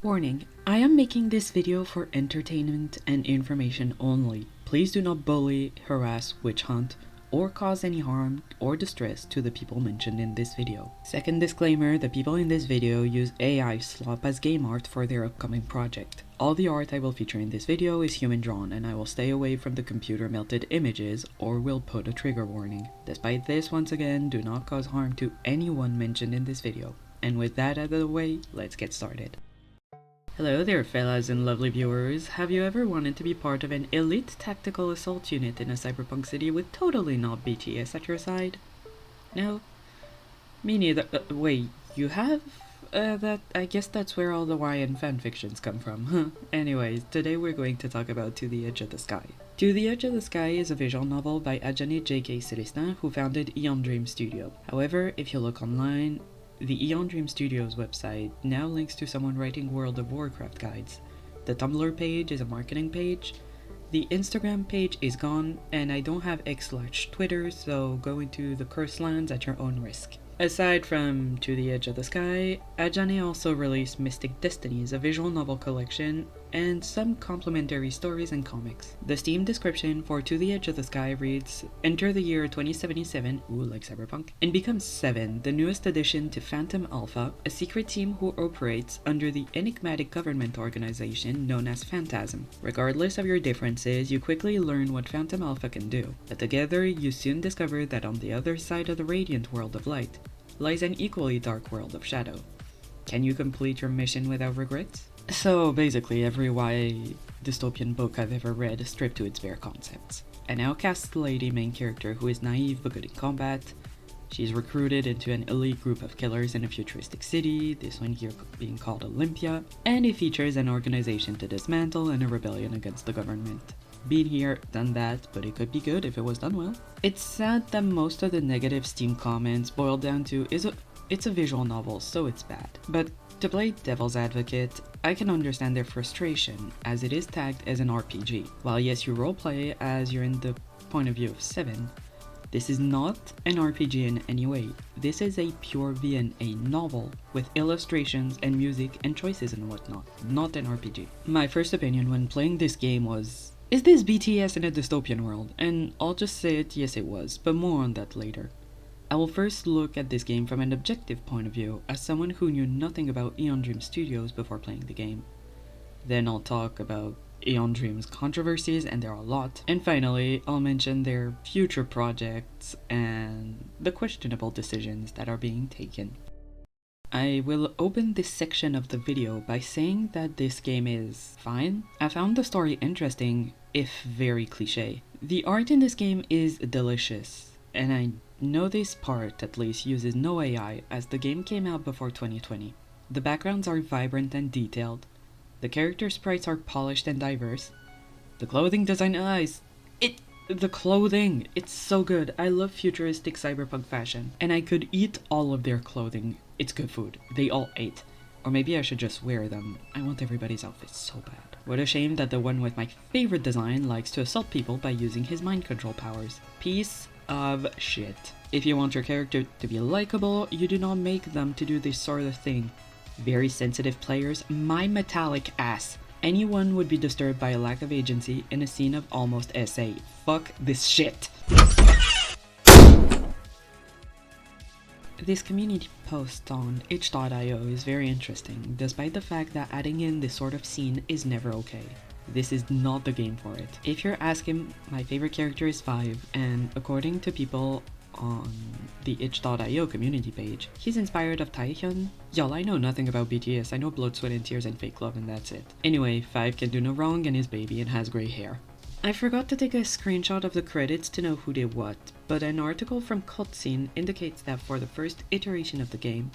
Warning, I am making this video for entertainment and information only. Please do not bully, harass, witch hunt, or cause any harm or distress to the people mentioned in this video. Second disclaimer, the people in this video use AI slop as game art for their upcoming project. All the art I will feature in this video is human drawn, and I will stay away from the computer melted images or will put a trigger warning. Despite this, once again, do not cause harm to anyone mentioned in this video. And with that out of the way, let's get started. Hello there fellas and lovely viewers. Have you ever wanted to be part of an elite tactical assault unit in a cyberpunk city with totally not BTS at your side? No? Me neither. Wait, you have? I guess that's where all the YN fanfictions come from, huh? Anyways, today we're going to talk about To the Edge of the Sky. To the Edge of the Sky is a visual novel by Adjani J.K. Celestin, who founded Eon Dream Studio. However, if you look online, the Eon Dream Studios website now links to someone writing World of Warcraft guides. The Tumblr page is a marketing page, the Instagram page is gone, and I don't have X/Twitter, so go into the cursed lands at your own risk. Aside from To the Edge of the Sky, Adjani also released Mystic Destinies, a visual novel collection, and some complementary stories and comics. The Steam description for To the Edge of the Sky reads, "Enter the year 2077, ooh, like cyberpunk, and become 7, the newest addition to Phantom Alpha, a secret team who operates under the enigmatic government organization known as Phantasm. Regardless of your differences, you quickly learn what Phantom Alpha can do, but together you soon discover that on the other side of the radiant world of light lies an equally dark world of shadow. Can you complete your mission without regrets?" So basically every YA dystopian book I've ever read stripped to its bare concepts. An outcast lady main character who is naive but good in combat. She's recruited into an elite group of killers in a futuristic city, this one here being called Olympia, and it features an organization to dismantle and a rebellion against the government. Been here, done that, but it could be good if it was done well. It's sad that most of the negative Steam comments boil down to it's a visual novel, so it's bad. But to play devil's advocate, I can understand their frustration, as it is tagged as an RPG. While yes, you roleplay as you're in the point of view of 7, this is not an RPG in any way. This is a pure VNA novel with illustrations and music and choices and whatnot, not an RPG. My first opinion when playing this game was, is this BTS in a dystopian world? And I'll just say it, yes it was, but more on that later. I will first look at this game from an objective point of view, as someone who knew nothing about Eon Dream Studios before playing the game. Then I'll talk about Eon Dream's controversies, and there are a lot. And finally, I'll mention their future projects and the questionable decisions that are being taken. I will open this section of the video by saying that this game is fine. I found the story interesting, if very cliché. The art in this game is delicious, and I know this part at least uses no AI, as the game came out before 2020. The backgrounds are vibrant and detailed. The character sprites are polished and diverse. The clothing design, the clothing, it's so good. I love futuristic cyberpunk fashion, and I could eat all of their clothing. It's good food. They all ate. Or maybe I should just wear them. I want everybody's outfits so bad. What a shame that the one with my favorite design likes to assault people by using his mind control powers. Piece of shit. If you want your character to be likable, you do not make them to do this sort of thing. Very sensitive players, my metallic ass. Anyone would be disturbed by a lack of agency in a scene of almost SA. Fuck this shit. This community post on itch.io is very interesting, despite the fact that adding in this sort of scene is never okay. This is not the game for it. If you're asking, my favorite character is 5, and according to people on the itch.io community page, he's inspired of Taehyun. Y'all, I know nothing about BTS, I know Blood, Sweat and Tears and Fake Love and that's it. Anyway, 5 can do no wrong and is baby and has grey hair. I forgot to take a screenshot of the credits to know who did what, but an article from Cutscene indicates that for the first iteration of the game,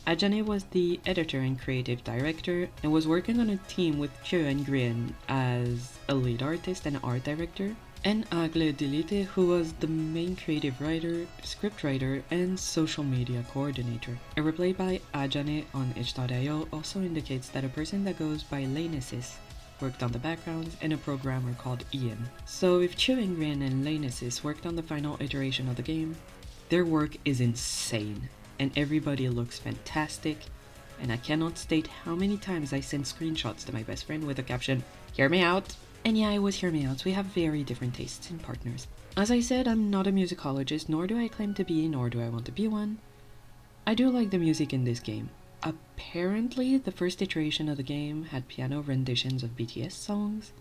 Adjani was the editor and creative director and was working on a team with Kyo and Grien as a lead artist and art director, and Agle Delite, who was the main creative writer, scriptwriter, and social media coordinator. A reply by Adjani on itch.io also indicates that a person that goes by Lanesis worked on the backgrounds and a programmer called Ian. So if Kyo and Grien and Lanesis worked on the final iteration of the game, their work is insane, and everybody looks fantastic, and I cannot state how many times I sent screenshots to my best friend with the caption, "Hear me out." And yeah, it was hear me out. We have very different tastes in partners. As I said, I'm not a musicologist, nor do I claim to be, nor do I want to be one. I do like the music in this game. Apparently, the first iteration of the game had piano renditions of BTS songs,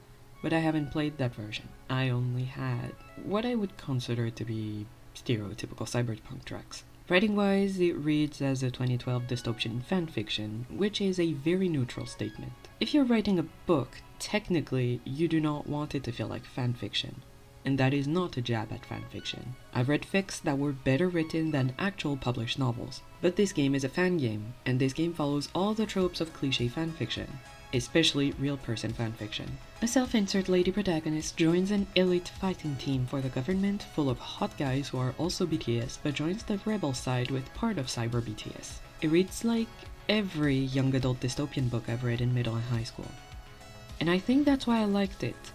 but I haven't played that version. I only had what I would consider to be stereotypical cyberpunk tracks. Writing-wise, it reads as a 2012 dystopian fanfiction, which is a very neutral statement. If you're writing a book, technically, you do not want it to feel like fanfiction. And that is not a jab at fanfiction. I've read fics that were better written than actual published novels. But this game is a fan game, and this game follows all the tropes of cliché fanfiction, especially real-person fanfiction. A self-insert lady protagonist joins an elite fighting team for the government full of hot guys who are also BTS, but joins the rebel side with part of cyber BTS. It reads like every young adult dystopian book I've read in middle and high school. And I think that's why I liked it.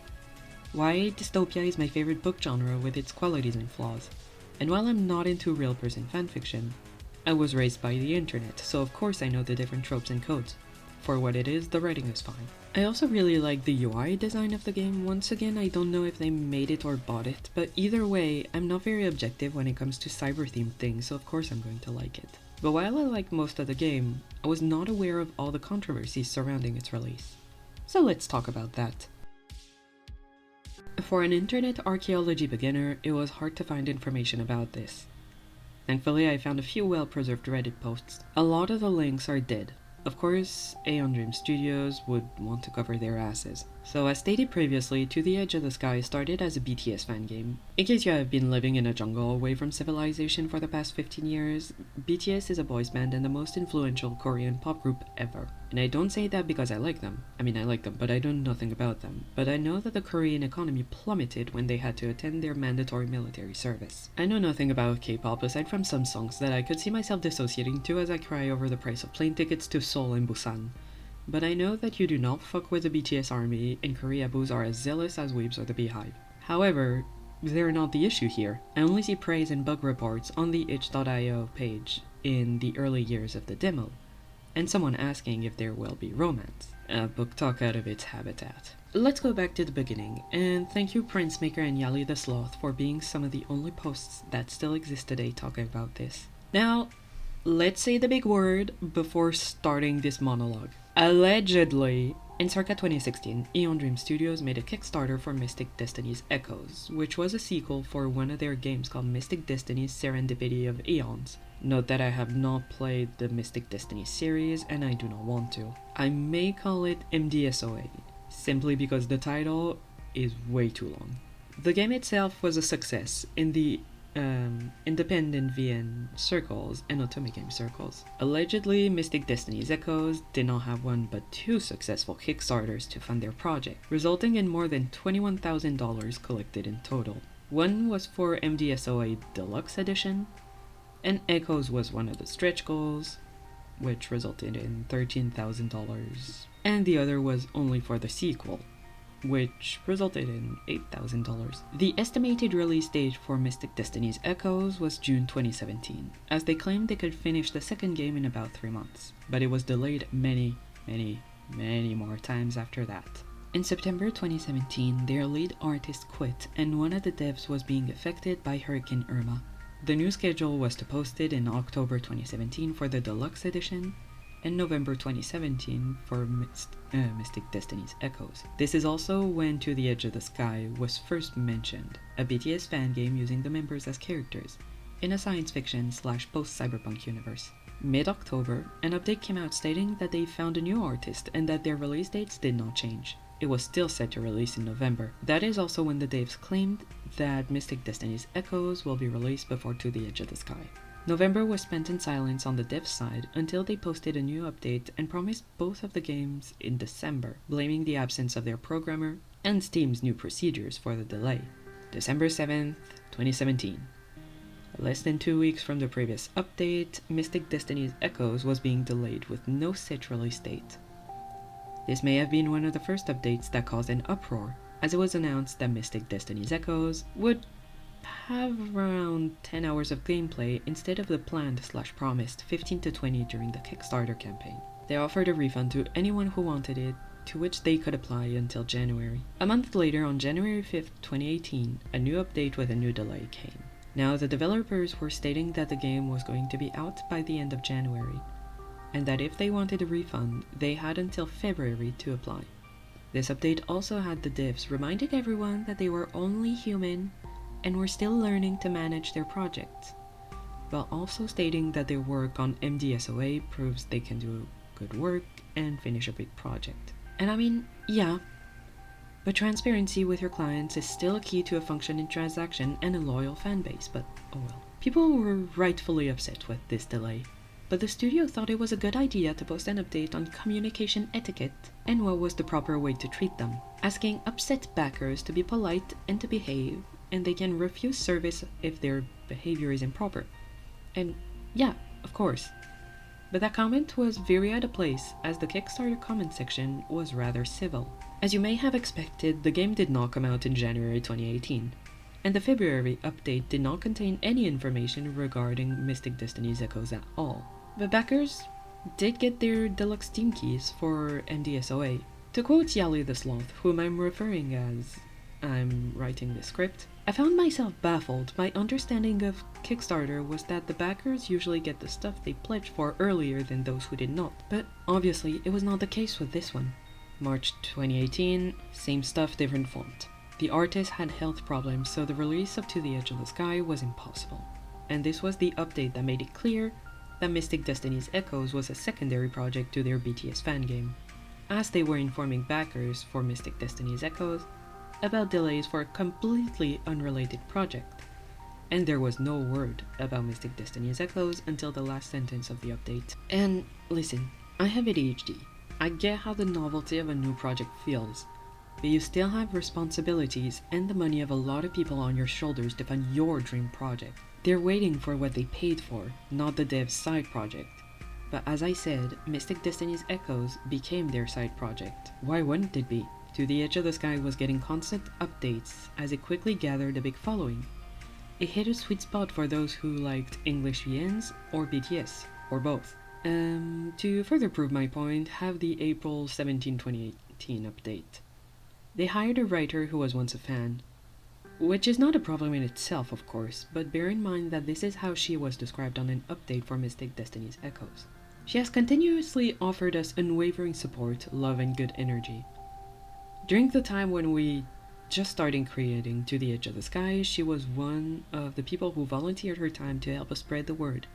YA dystopia is my favorite book genre with its qualities and flaws. And while I'm not into real-person fanfiction, I was raised by the internet, so of course I know the different tropes and codes. For what it is, the writing is fine. I also really like the UI design of the game. Once again, I don't know if they made it or bought it, but either way, I'm not very objective when it comes to cyber-themed things, so of course I'm going to like it. But while I liked most of the game, I was not aware of all the controversies surrounding its release. So let's talk about that. For an internet archaeology beginner, it was hard to find information about this. Thankfully, I found a few well-preserved Reddit posts. A lot of the links are dead. Of course, Aeon Dream Studios would want to cover their asses. So as stated previously, To the Edge of the Sky started as a BTS fan game. In case you have been living in a jungle away from civilization for the past 15 years, BTS is a boys band and the most influential Korean pop group ever. And I don't say that because I like them. I mean, I like them, but I know nothing about them. But I know that the Korean economy plummeted when they had to attend their mandatory military service. I know nothing about K-pop aside from some songs that I could see myself dissociating to as I cry over the price of plane tickets to Seoul and Busan. But I know that you do not fuck with the BTS ARMY, and Koreabos are as zealous as weebs or the Beehive. However, they're not the issue here. I only see praise and bug reports on the itch.io page in the early years of the demo, and someone asking if there will be romance. A book talk out of its habitat. Let's go back to the beginning, and thank you Princemaker and Yali the Sloth for being some of the only posts that still exist today talking about this. Now, let's say the big word before starting this monologue. Allegedly, in circa 2016, Aeon Dream Studios made a Kickstarter for Mystic Destiny's Echoes, which was a sequel for one of their games called Mystic Destiny's Serendipity of Aeons. Note that I have not played the Mystic Destiny series, and I do not want to. I may call it MDSOA, simply because the title is way too long. The game itself was a success in the independent VN circles and Otome game circles. Allegedly, Mystic Destiny's Echoes did not have one but two successful Kickstarters to fund their project, resulting in more than $21,000 collected in total. One was for MDSOA Deluxe Edition, and Echoes was one of the stretch goals, which resulted in $13,000, and the other was only for the sequel, which resulted in $8,000. The estimated release date for Mystic Destiny's Echoes was June 2017, as they claimed they could finish the second game in about 3 months, but it was delayed many more times after that. In September 2017, their lead artist quit, and one of the devs was being affected by Hurricane Irma. The new schedule was to post it in October 2017 for the Deluxe Edition, and November 2017 for Mystic Destiny's Echoes. This is also when To the Edge of the Sky was first mentioned, a BTS fan game using the members as characters, in a science fiction / post-cyberpunk universe. Mid-October, an update came out stating that they found a new artist and that their release dates did not change. It was still set to release in November. That is also when the devs claimed that Mystic Destiny's Echoes will be released before To the Edge of the Sky. November was spent in silence on the dev side until they posted a new update and promised both of the games in December, blaming the absence of their programmer and Steam's new procedures for the delay. December 7th, 2017. Less than 2 weeks from the previous update, Mystic Destiny's Echoes was being delayed with no set release date. This may have been one of the first updates that caused an uproar, as it was announced that Mystic Destiny's Echoes would have around 10 hours of gameplay instead of the planned / promised 15 to 20 during the Kickstarter campaign. They offered a refund to anyone who wanted it, to which they could apply until January. A month later, on January 5th, 2018, a new update with a new delay came. Now, the developers were stating that the game was going to be out by the end of January, and that if they wanted a refund, they had until February to apply. This update also had the devs reminding everyone that they were only human and were still learning to manage their projects, while also stating that their work on MDSOA proves they can do good work and finish a big project. And I mean, yeah, but transparency with your clients is still a key to a functioning transaction and a loyal fan base, but oh well. People were rightfully upset with this delay, but the studio thought it was a good idea to post an update on communication etiquette and what was the proper way to treat them, asking upset backers to be polite and to behave, and they can refuse service if their behavior is improper. And yeah, of course. But that comment was very out of place, as the Kickstarter comment section was rather civil. As you may have expected, the game did not come out in January 2018, and the February update did not contain any information regarding Mystic Destiny's Echoes at all. But backers did get their deluxe Steam keys for MDSOA. To quote Yali the Sloth, whom I'm referring as I'm writing this script, I found myself baffled. My understanding of Kickstarter was that the backers usually get the stuff they pledged for earlier than those who did not, but obviously it was not the case with this one. March 2018, same stuff, different font. The artist had health problems, so the release of To the Edge of the Sky was impossible. And this was the update that made it clear that Mystic Destiny's Echoes was a secondary project to their BTS fan game, as they were informing backers for Mystic Destiny's Echoes about delays for a completely unrelated project, and there was no word about Mystic Destiny's Echoes until the last sentence of the update. And listen, I have ADHD. I get how the novelty of a new project feels, but you still have responsibilities and the money of a lot of people on your shoulders to fund your dream project. They're waiting for what they paid for, not the dev's side project. But as I said, Mystic Destiny's Echoes became their side project. Why wouldn't it be? To the Edge of the Sky was getting constant updates as it quickly gathered a big following. It hit a sweet spot for those who liked English VNs or BTS, or both. To further prove my point, have the April 17, 2018 update. They hired a writer who was once a fan, which is not a problem in itself, of course, but bear in mind that this is how she was described on an update for Mystic Destiny's Echoes. She has continuously offered us unwavering support, love, and good energy. During the time when we just started creating To the Edge of the Sky, she was one of the people who volunteered her time to help us spread the word,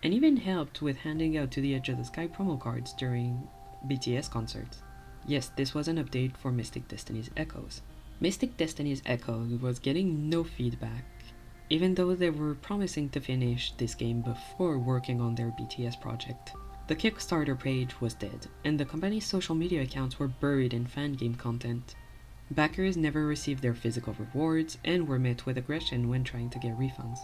and even helped with handing out To the Edge of the Sky promo cards during BTS concerts. Yes, this was an update for Mystic Destiny's Echoes. Mystic Destiny's Echoes was getting no feedback, even though they were promising to finish this game before working on their BTS project. The Kickstarter page was dead, and the company's social media accounts were buried in fan game content. Backers never received their physical rewards and were met with aggression when trying to get refunds.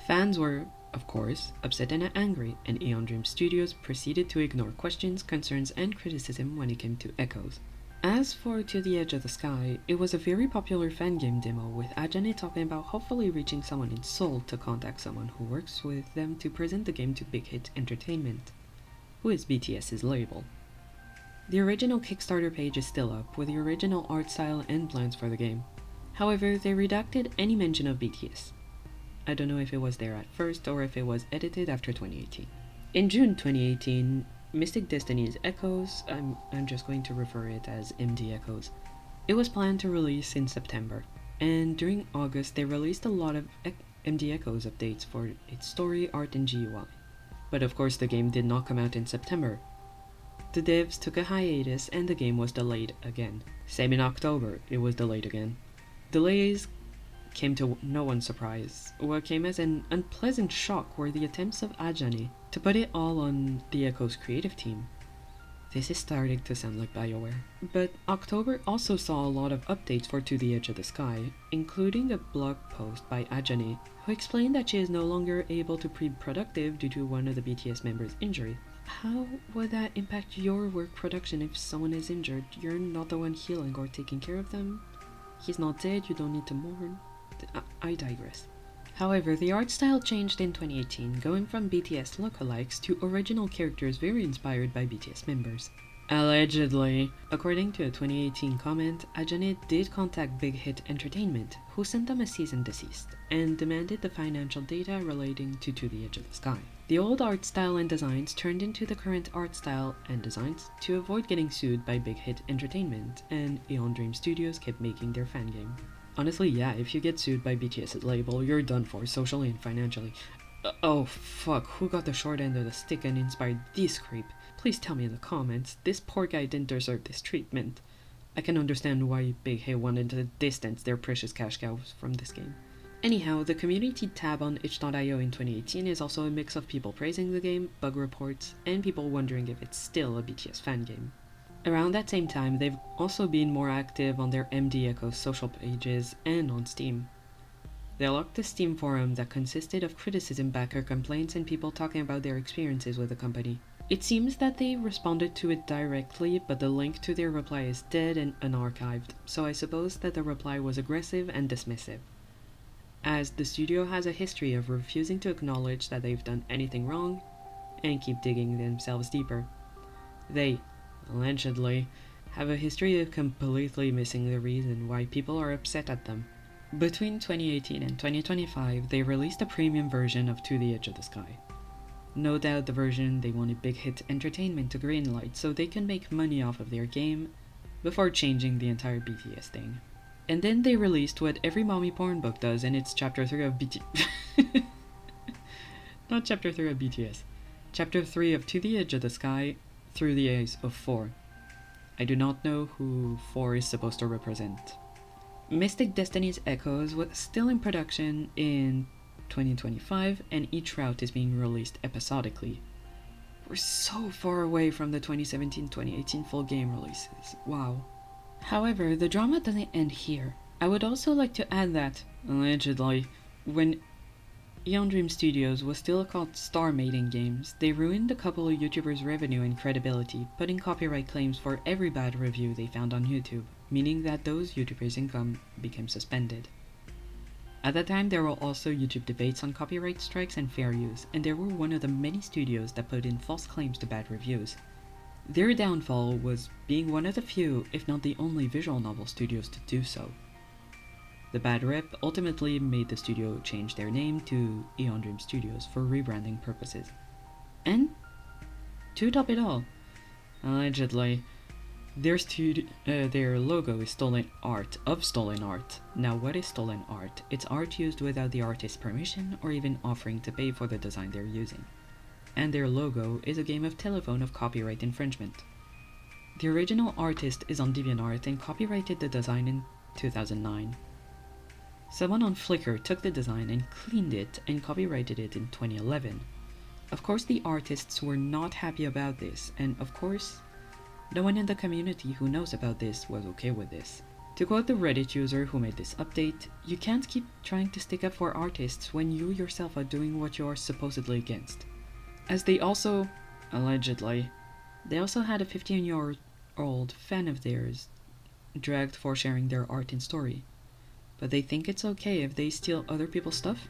Fans were, of course, upset and angry, and Aeon Dream Studios proceeded to ignore questions, concerns, and criticism when it came to Echoes. As for To the Edge of the Sky, it was a very popular fan game demo, with Ajane talking about hopefully reaching someone in Seoul to contact someone who works with them to present the game to Big Hit Entertainment, who is BTS's label. The original Kickstarter page is still up, with the original art style and plans for the game. However, they redacted any mention of BTS. I don't know if it was there at first or if it was edited after 2018. In June 2018, Mystic Destiny's Echoes, I'm just going to refer it as MD Echoes, it was planned to release in September, and during August they released a lot of MD Echoes updates for its story, art, and GUI. But of course the game did not come out in September. The devs took a hiatus and the game was delayed again. Same in October, it was delayed again. Delays came to no one's surprise. What came as an unpleasant shock were the attempts of Ajane to put it all on the Echoes creative team. This is starting to sound like BioWare. But October also saw a lot of updates for To the Edge of the Sky, including a blog post by Ajane, who explained that she is no longer able to be productive due to one of the BTS members' injury. How would that impact your work production if someone is injured? You're not the one healing or taking care of them? He's not dead, you don't need to mourn. I digress. However, the art style changed in 2018, going from BTS lookalikes to original characters very inspired by BTS members. Allegedly. According to a 2018 comment, Ajane did contact Big Hit Entertainment, who sent them a cease and desist, and demanded the financial data relating to the Edge of the Sky. The old art style and designs turned into the current art style and designs to avoid getting sued by Big Hit Entertainment, and Eon Dream Studios kept making their fan game. Honestly, yeah, if you get sued by BTS's label, you're done for, socially and financially. Oh fuck, who got the short end of the stick and inspired this creep? Please tell me in the comments, this poor guy didn't deserve this treatment. I can understand why Big Hit wanted to distance their precious cash cows from this game. Anyhow, the community tab on itch.io in 2018 is also a mix of people praising the game, bug reports, and people wondering if it's still a BTS fan game. Around that same time, they've also been more active on their MD Echo social pages and on Steam. They locked a Steam forum that consisted of criticism, backer complaints, and people talking about their experiences with the company. It seems that they responded to it directly, but the link to their reply is dead and unarchived, so I suppose that the reply was aggressive and dismissive, as the studio has a history of refusing to acknowledge that they've done anything wrong and keep digging themselves deeper. They, allegedly, have a history of completely missing the reason why people are upset at them. Between 2018 and 2025, they released a premium version of To the Edge of the Sky. No doubt the version they wanted Big Hit Entertainment to greenlight so they can make money off of their game before changing the entire BTS thing. And then they released what every mommy porn book does, and it's chapter 3 of Not chapter 3 of BTS. Chapter 3 of To the Edge of the Sky through the eyes of 4. I do not know who 4 is supposed to represent. Mystic Destiny's Echoes was still in production in 2025, and each route is being released episodically. We're so far away from the 2017-2018 full game releases. Wow. However, the drama doesn't end here. I would also like to add that, allegedly, when Eon Dream Studios was still called Star Maiden Games, they ruined a couple of YouTubers' revenue and credibility, putting copyright claims for every bad review they found on YouTube, meaning that those YouTubers' income became suspended. At that time, there were also YouTube debates on copyright strikes and fair use, and they were one of the many studios that put in false claims to bad reviews. Their downfall was being one of the few, if not the only, visual novel studios to do so. The bad rep ultimately made the studio change their name to Eon Dream Studios for rebranding purposes. And, to top it all, allegedly, their logo is stolen art of stolen art. Now, what is stolen art? It's art used without the artist's permission or even offering to pay for the design they're using. And their logo is a game of telephone of copyright infringement. The original artist is on DeviantArt and copyrighted the design in 2009. Someone on Flickr took the design and cleaned it and copyrighted it in 2011. Of course, the artists were not happy about this, and of course, no one in the community who knows about this was okay with this. To quote the Reddit user who made this update, "You can't keep trying to stick up for artists when you yourself are doing what you are supposedly against." As they also, allegedly, they also had a 15-year-old fan of theirs dragged for sharing their art and story. But they think it's okay if they steal other people's stuff?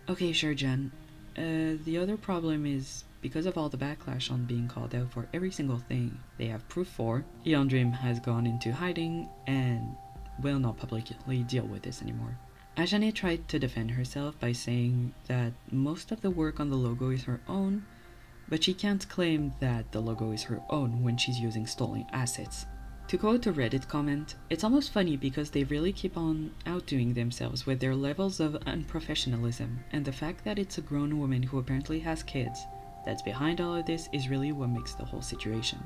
Okay, sure, Jen. The other problem is, because of all the backlash on being called out for every single thing they have proof for, Eon Dream has gone into hiding and will not publicly deal with this anymore. Ajane tried to defend herself by saying that most of the work on the logo is her own, but she can't claim that the logo is her own when she's using stolen assets. To quote a Reddit comment, "It's almost funny because they really keep on outdoing themselves with their levels of unprofessionalism, and the fact that it's a grown woman who apparently has kids that's behind all of this is really what makes the whole situation."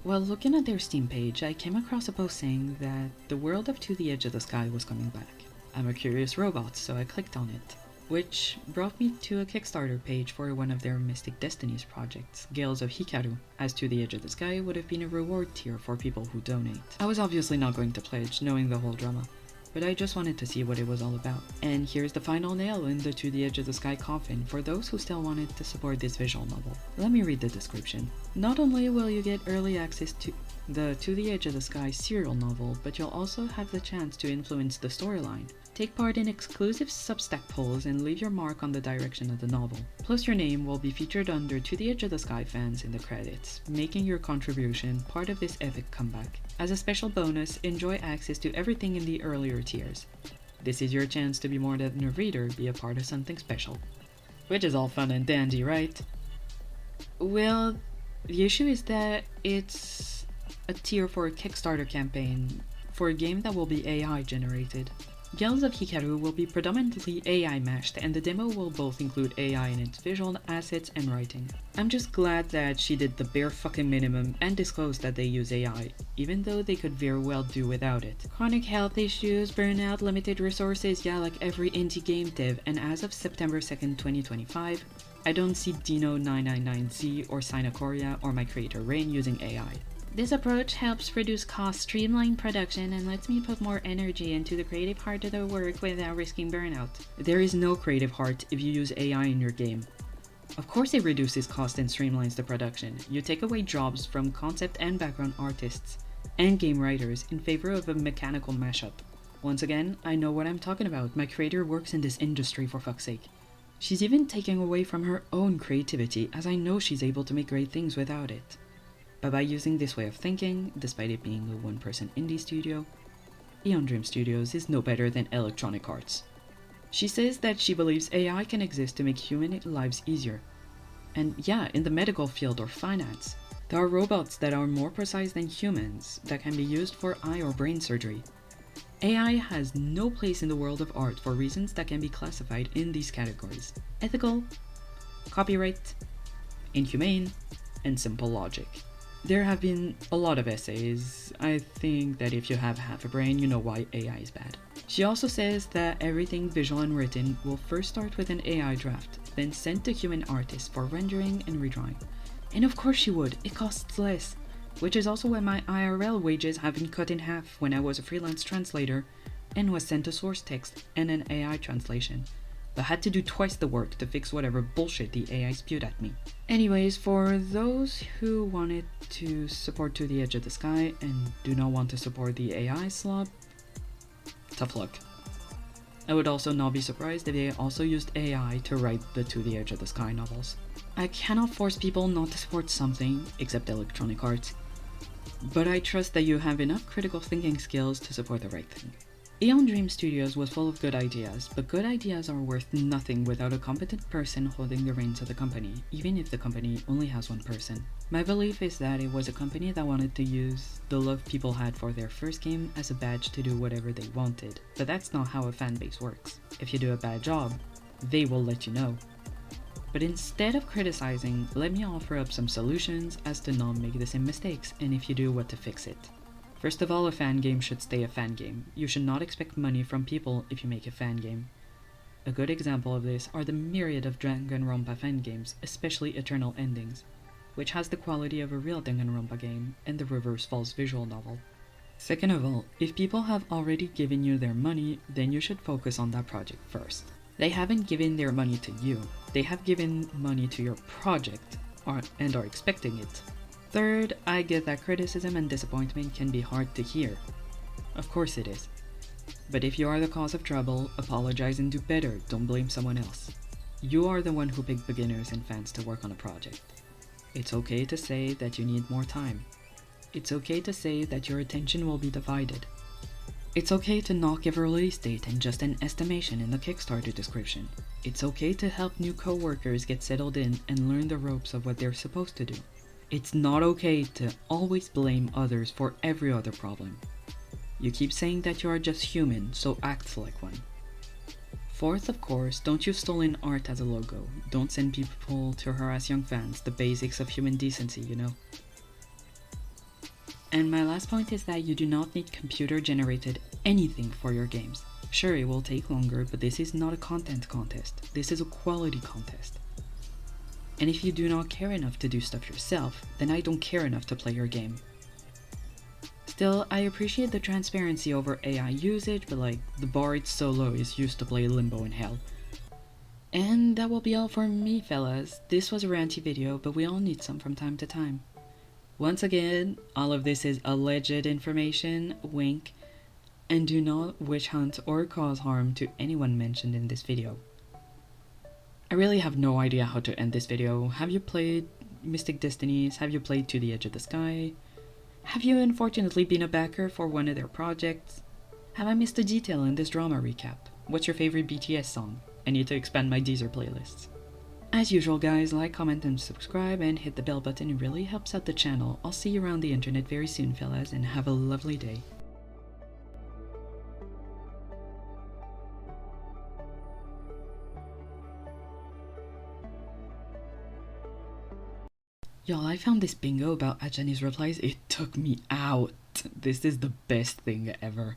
While looking at their Steam page, I came across a post saying that the world of To the Edge of the Sky was coming back. I'm a curious robot, so I clicked on it, which brought me to a Kickstarter page for one of their Mystic Destinies projects, Gales of Hikaru, as To the Edge of the Sky would have been a reward tier for people who donate. I was obviously not going to pledge, knowing the whole drama, but I just wanted to see what it was all about. And here's the final nail in the To the Edge of the Sky coffin for those who still wanted to support this visual novel. Let me read the description. Not only will you get early access to the To the Edge of the Sky serial novel, but you'll also have the chance to influence the storyline. Take part in exclusive Substack polls and leave your mark on the direction of the novel. Plus your name will be featured under To the Edge of the Sky fans in the credits, making your contribution part of this epic comeback. As a special bonus, enjoy access to everything in the earlier tiers. This is your chance to be more than a reader, be a part of something special. Which is all fun and dandy, right? Well, the issue is that it's a tier for a Kickstarter campaign for a game that will be AI generated. Gales of Hikaru will be predominantly AI meshed, and the demo will both include AI in its visual assets and writing. I'm just glad that she did the bare fucking minimum and disclosed that they use AI, even though they could very well do without it. Chronic health issues, burnout, limited resources, yeah, like every indie game dev, and as of September 2nd, 2025, I don't see Dino999Z or Sinacoria or my creator Rain using AI. This approach helps reduce costs, streamline production, and lets me put more energy into the creative heart of the work without risking burnout. There is no creative heart if you use AI in your game. Of course it reduces cost and streamlines the production. You take away jobs from concept and background artists and game writers in favor of a mechanical mashup. Once again, I know what I'm talking about. My creator works in this industry, for fuck's sake. She's even taking away from her own creativity, as I know she's able to make great things without it. But by using this way of thinking, despite it being a one-person indie studio, Eon Dream Studios is no better than Electronic Arts. She says that she believes AI can exist to make human lives easier. And yeah, in the medical field or finance, there are robots that are more precise than humans that can be used for eye or brain surgery. AI has no place in the world of art for reasons that can be classified in these categories: ethical, copyright, inhumane, and simple logic. There have been a lot of essays. I think that if you have half a brain, you know why AI is bad. She also says that everything visual and written will first start with an AI draft, then sent to human artists for rendering and redrawing. And of course she would, it costs less. Which is also why my IRL wages have been cut in half when I was a freelance translator and was sent a source text and an AI translation, but had to do twice the work to fix whatever bullshit the AI spewed at me. Anyways, for those who wanted to support To the Edge of the Sky and do not want to support the AI slop, tough luck. I would also not be surprised if they also used AI to write the To the Edge of the Sky novels. I cannot force people not to support something, except Electronic Arts, but I trust that you have enough critical thinking skills to support the right thing. Eon Dream Studios was full of good ideas, but good ideas are worth nothing without a competent person holding the reins of the company, even if the company only has one person. My belief is that it was a company that wanted to use the love people had for their first game as a badge to do whatever they wanted, but that's not how a fanbase works. If you do a bad job, they will let you know. But instead of criticizing, let me offer up some solutions as to not make the same mistakes, and if you do, what to fix it. First of all, a fan game should stay a fan game. You should not expect money from people if you make a fan game. A good example of this are the myriad of Danganronpa fan games, especially Eternal Endings, which has the quality of a real Danganronpa game, and the Reverse Falls visual novel. Second of all, if people have already given you their money, then you should focus on that project first. They haven't given their money to you, they have given money to your project, and are expecting it. Third, I get that criticism and disappointment can be hard to hear. Of course it is. But if you are the cause of trouble, apologize and do better, don't blame someone else. You are the one who picked beginners and fans to work on a project. It's okay to say that you need more time. It's okay to say that your attention will be divided. It's okay to not give a release date and just an estimation in the Kickstarter description. It's okay to help new co-workers get settled in and learn the ropes of what they're supposed to do. It's not okay to always blame others for every other problem. You keep saying that you are just human, so act like one. Fourth, of course, don't use stolen art as a logo. Don't send people to harass young fans, the basics of human decency, you know. And my last point is that you do not need computer-generated anything for your games. Sure, it will take longer, but this is not a content contest. This is a quality contest. And if you do not care enough to do stuff yourself, then I don't care enough to play your game. Still, I appreciate the transparency over AI usage, but like, the bar is so low is used to play Limbo in hell. And that will be all for me, fellas. This was a ranty video, but we all need some from time to time. Once again, all of this is alleged information, wink, and do not witch hunt or cause harm to anyone mentioned in this video. I really have no idea how to end this video. Have you played Mystic Destinies? Have you played To the Edge of the Sky? Have you unfortunately been a backer for one of their projects? Have I missed a detail in this drama recap? What's your favorite BTS song? I need to expand my Deezer playlists. As usual guys, like, comment and subscribe and hit the bell button, it really helps out the channel. I'll see you around the internet very soon fellas, and have a lovely day. Y'all, I found this bingo about Ajani's replies. It took me out. This is the best thing ever.